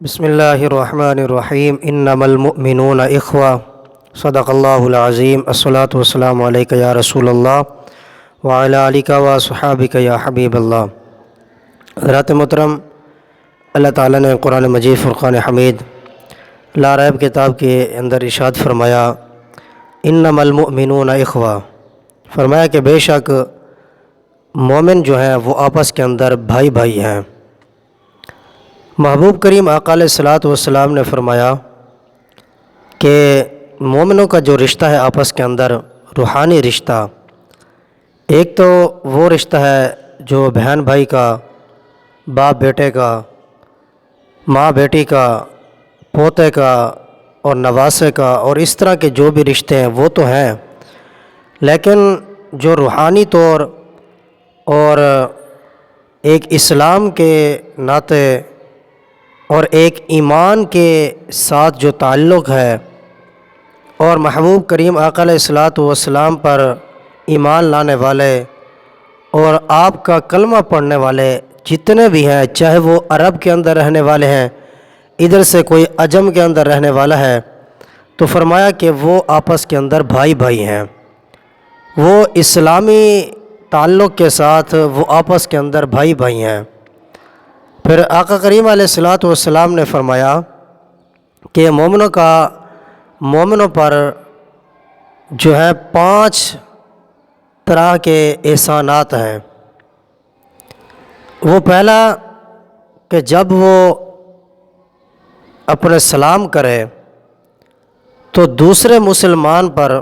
بسم اللہ الرحمن الرحیم انما المؤمنون اخوہ صدق اللہ العظیم الصلاۃ والسلام علیک یا رسول اللہ وعلی آلک و صحابک یا حبیب اللہ۔ حضرات محترم، اللہ تعالیٰ نے قرآن مجید فرقان حمید لا ریب کتاب کے اندر ارشاد فرمایا انما المؤمنون اخوہ، فرمایا کہ بے شک مومن جو ہیں وہ آپس کے اندر بھائی بھائی ہیں۔ محبوب کریم آقا علیہ الصلوۃ والسلام نے فرمایا کہ مومنوں کا جو رشتہ ہے آپس کے اندر روحانی رشتہ، ایک تو وہ رشتہ ہے جو بہن بھائی کا، باپ بیٹے کا، ماں بیٹی کا، پوتے کا اور نواسے کا، اور اس طرح کے جو بھی رشتے ہیں وہ تو ہیں، لیکن جو روحانی طور اور ایک اسلام کے ناطے اور ایک ایمان کے ساتھ جو تعلق ہے، اور محبوب کریم آقا علیہ الصلوۃ والسلام پر ایمان لانے والے اور آپ کا کلمہ پڑھنے والے جتنے بھی ہیں، چاہے وہ عرب کے اندر رہنے والے ہیں، ادھر سے کوئی عجم کے اندر رہنے والا ہے، تو فرمایا کہ وہ آپس کے اندر بھائی بھائی ہیں، وہ اسلامی تعلق کے ساتھ وہ آپس کے اندر بھائی بھائی ہیں۔ پھر آقا کریم علیہ الصلوۃ والسلام نے فرمایا کہ مومنوں پر جو ہے 5 طرح کے احسانات ہیں۔ وہ پہلا کہ جب وہ اپنے سلام کرے تو دوسرے مسلمان پر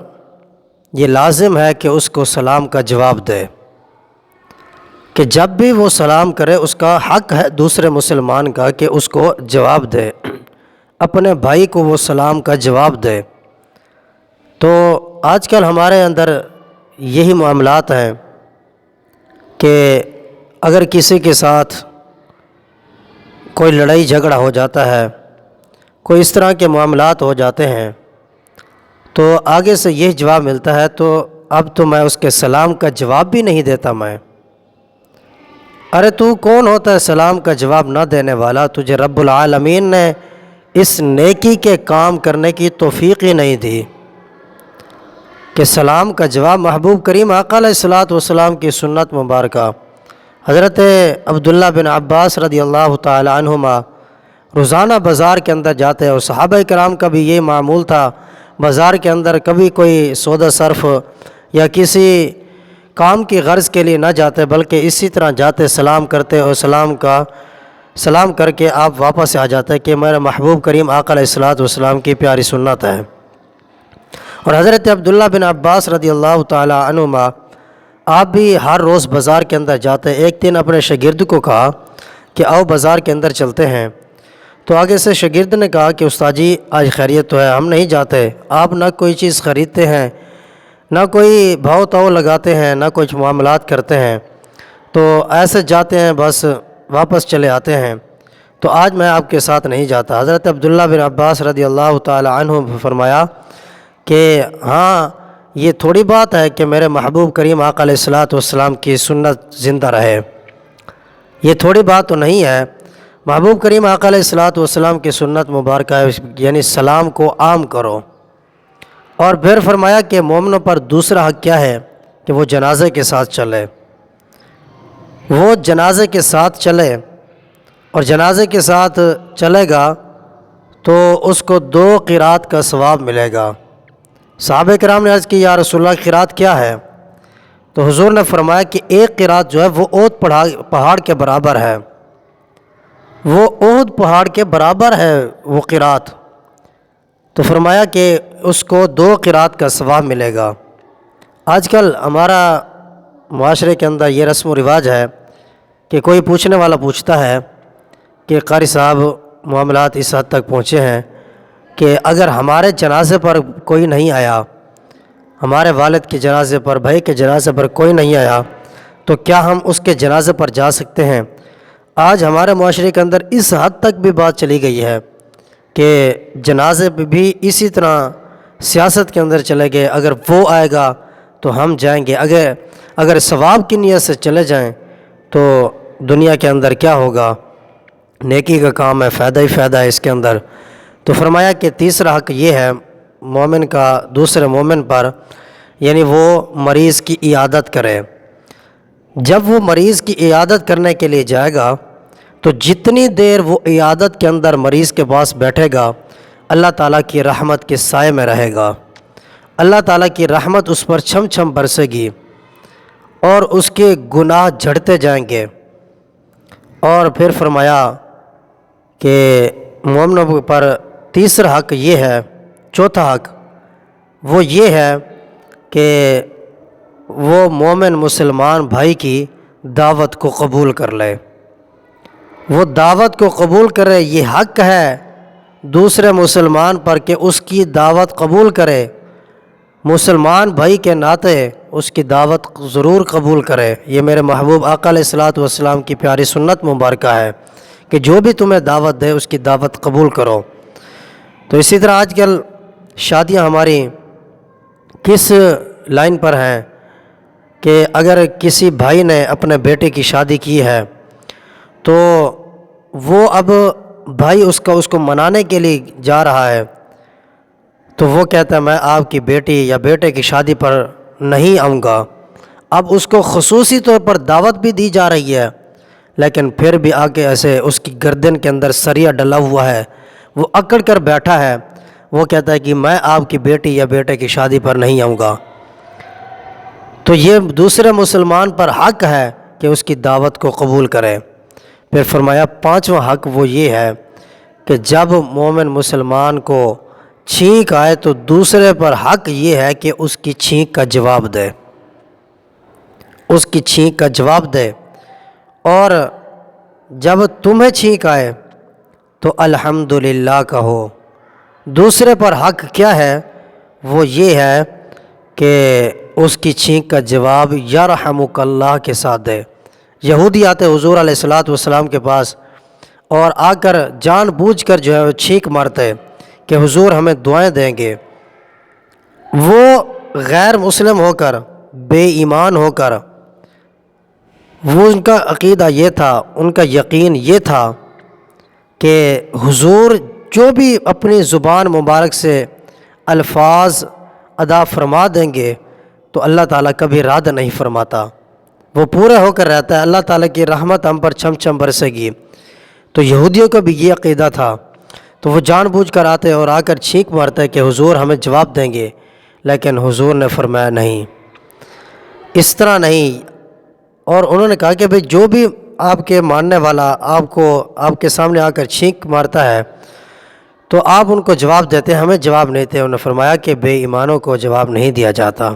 یہ لازم ہے کہ اس کو سلام کا جواب دے، کہ جب بھی وہ سلام کرے اس کا حق ہے دوسرے مسلمان کا کہ اس کو جواب دے، اپنے بھائی کو وہ سلام کا جواب دے۔ تو آج کل ہمارے اندر یہی معاملات ہیں کہ اگر کسی کے ساتھ کوئی لڑائی جھگڑا ہو جاتا ہے، کوئی اس طرح کے معاملات ہو جاتے ہیں، تو آگے سے یہ جواب ملتا ہے تو اب تو میں اس کے سلام کا جواب بھی نہیں دیتا میں۔ ارے تو کون ہوتا ہے سلام کا جواب نہ دینے والا؟ تجھے رب العالمین نے اس نیکی کے کام کرنے کی توفیق ہی نہیں دی کہ سلام کا جواب۔ محبوب کریم آقا علیہ الصلوۃ والسلام کی سنت مبارکہ حضرت عبداللہ بن عباس رضی اللہ تعالی عنہما روزانہ بازار کے اندر جاتے، اور صحابہ کرام کا بھی یہ معمول تھا، بازار کے اندر کبھی کوئی سودا صرف یا کسی کام کی غرض کے لیے نہ جاتے، بلکہ اسی طرح جاتے، سلام کرتے اور سلام کر کے آپ واپس آ جاتے کہ میرے محبوب کریم آقا علیہ الصلوۃ والسلام کی پیاری سنت ہے۔ اور حضرت عبداللہ بن عباس رضی اللہ تعالی عنہما آپ بھی ہر روز بازار کے اندر جاتے۔ ایک دن اپنے شاگرد کو کہا کہ آؤ بازار کے اندر چلتے ہیں، تو آگے سے شاگرد نے کہا کہ استاد جی آج خیریت تو ہے، ہم نہیں جاتے، آپ نہ کوئی چیز خریدتے ہیں، نہ کوئی بھاؤ تاؤ لگاتے ہیں، نہ کچھ معاملات کرتے ہیں، تو ایسے جاتے ہیں بس واپس چلے آتے ہیں، تو آج میں آپ کے ساتھ نہیں جاتا۔ حضرت عبداللہ بن عباس رضی اللہ تعالی عنہ فرمایا کہ ہاں یہ تھوڑی بات ہے کہ میرے محبوب کریم آقا علیہ الصلوۃ والسلام کی سنت زندہ رہے، یہ تھوڑی بات تو نہیں ہے۔ محبوب کریم آقا علیہ الصلوۃ والسلام کی سنت مبارکہ ہے، یعنی سلام کو عام کرو۔ اور پھر فرمایا کہ مومنوں پر دوسرا حق کیا ہے کہ وہ جنازے کے ساتھ چلے، وہ جنازے کے ساتھ چلے، اور جنازے کے ساتھ چلے گا تو اس کو 2 قرات کا ثواب ملے گا۔ صحابہ کرام نے عرض کی یا رسول اللہ قرات کیا ہے؟ تو حضور نے فرمایا کہ ایک قرات جو ہے وہ احد پہاڑ کے برابر ہے، وہ احد پہاڑ کے برابر ہے وہ قرات، تو فرمایا کہ اس کو 2 قرات کا ثواب ملے گا۔ آج کل ہمارا معاشرے کے اندر یہ رسم و رواج ہے کہ کوئی پوچھنے والا پوچھتا ہے کہ قاری صاحب معاملات اس حد تک پہنچے ہیں کہ اگر ہمارے جنازے پر کوئی نہیں آیا، ہمارے والد کے جنازے پر، بھائی کے جنازے پر کوئی نہیں آیا، تو کیا ہم اس کے جنازے پر جا سکتے ہیں؟ آج ہمارے معاشرے کے اندر اس حد تک بھی بات چلی گئی ہے کہ جنازے پہ بھی اسی طرح سیاست کے اندر چلے گئے، اگر وہ آئے گا تو ہم جائیں گے، اگر ثواب کی نیت سے چلے جائیں تو دنیا کے اندر کیا ہوگا نیکی کا کام ہے، فائدہ ہی فائدہ ہے اس کے اندر۔ تو فرمایا کہ تیسرا حق یہ ہے مومن کا دوسرے مومن پر، یعنی وہ مریض کی عیادت کرے۔ جب وہ مریض کی عیادت کرنے کے لیے جائے گا تو جتنی دیر وہ عیادت کے اندر مریض کے پاس بیٹھے گا اللہ تعالیٰ کی رحمت کے سائے میں رہے گا، اللہ تعالیٰ کی رحمت اس پر چھم چھم برسے گی اور اس کے گناہ جھڑتے جائیں گے۔ اور پھر فرمایا کہ مومنوں پر تیسرا حق یہ ہے، چوتھا حق وہ یہ ہے کہ وہ مومن مسلمان بھائی کی دعوت کو قبول کر لے، وہ دعوت کو قبول کرے۔ یہ حق ہے دوسرے مسلمان پر کہ اس کی دعوت قبول کرے، مسلمان بھائی کے ناطے اس کی دعوت ضرور قبول کرے۔ یہ میرے محبوب آقا علیہ الصلوۃ والسلام کی پیاری سنت مبارکہ ہے کہ جو بھی تمہیں دعوت دے اس کی دعوت قبول کرو۔ تو اسی طرح آج کل شادیاں ہماری کس لائن پر ہیں کہ اگر کسی بھائی نے اپنے بیٹے کی شادی کی ہے تو وہ اب بھائی اس کو منانے کے لیے جا رہا ہے، تو وہ کہتا ہے میں آپ کی بیٹی یا بیٹے کی شادی پر نہیں آؤں گا۔ اب اس کو خصوصی طور پر دعوت بھی دی جا رہی ہے، لیکن پھر بھی آگے ایسے اس کی گردن کے اندر سریا ڈلا ہوا ہے، وہ اکڑ کر بیٹھا ہے، وہ کہتا ہے کہ میں آپ کی بیٹی یا بیٹے کی شادی پر نہیں آؤں گا۔ تو یہ دوسرے مسلمان پر حق ہے کہ اس کی دعوت کو قبول کرے۔ پھر فرمایا پانچواں حق وہ یہ ہے کہ جب مومن مسلمان کو چھینک آئے تو دوسرے پر حق یہ ہے کہ اس کی چھینک کا جواب دے، اس کی چھینک کا جواب دے۔ اور جب تمہیں چھینک آئے تو الحمدللہ کہو۔ دوسرے پر حق کیا ہے؟ وہ یہ ہے کہ اس کی چھینک کا جواب یرحمک اللہ کے ساتھ دے۔ یہودی آتے حضور علیہ الصلوۃ والسلام کے پاس اور آ کر جان بوجھ کر جو ہے وہ چھینک مارتے کہ حضور ہمیں دعائیں دیں گے۔ وہ غیر مسلم ہو کر، بے ایمان ہو کر، وہ ان کا عقیدہ یہ تھا، ان کا یقین یہ تھا کہ حضور جو بھی اپنی زبان مبارک سے الفاظ ادا فرما دیں گے تو اللہ تعالیٰ کبھی رد نہیں فرماتا، وہ پورے ہو کر رہتا ہے، اللہ تعالیٰ کی رحمت ہم پر چھم چھم برسے گی۔ تو یہودیوں کا بھی یہ عقیدہ تھا، تو وہ جان بوجھ کر آتے اور آ کر چھینک مارتے کہ حضور ہمیں جواب دیں گے، لیکن حضور نے فرمایا نہیں، اس طرح نہیں۔ اور انہوں نے کہا کہ بھئی جو بھی آپ کے ماننے والا آپ کے سامنے آ کر چھینک مارتا ہے تو آپ ان کو جواب دیتے، ہمیں جواب نہیں دیتے۔ انہوں نے فرمایا کہ بے ایمانوں کو جواب نہیں دیا جاتا،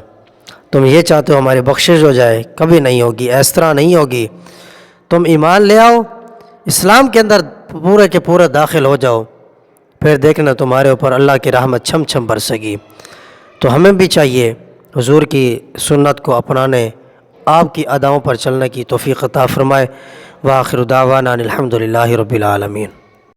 تم یہ چاہتے ہو ہماری بخشش ہو جائے، کبھی نہیں ہوگی، اس طرح نہیں ہوگی۔ تم ایمان لے آؤ، اسلام کے اندر پورے کے پورے داخل ہو جاؤ، پھر دیکھنا تمہارے اوپر اللہ کی رحمت چھم چھم برسے گی۔ تو ہمیں بھی چاہیے حضور کی سنت کو اپنانے، آپ کی اداؤں پر چلنے کی توفیق عطا فرمائے۔ وآخر دعوانا الحمدللہ رب العالمین۔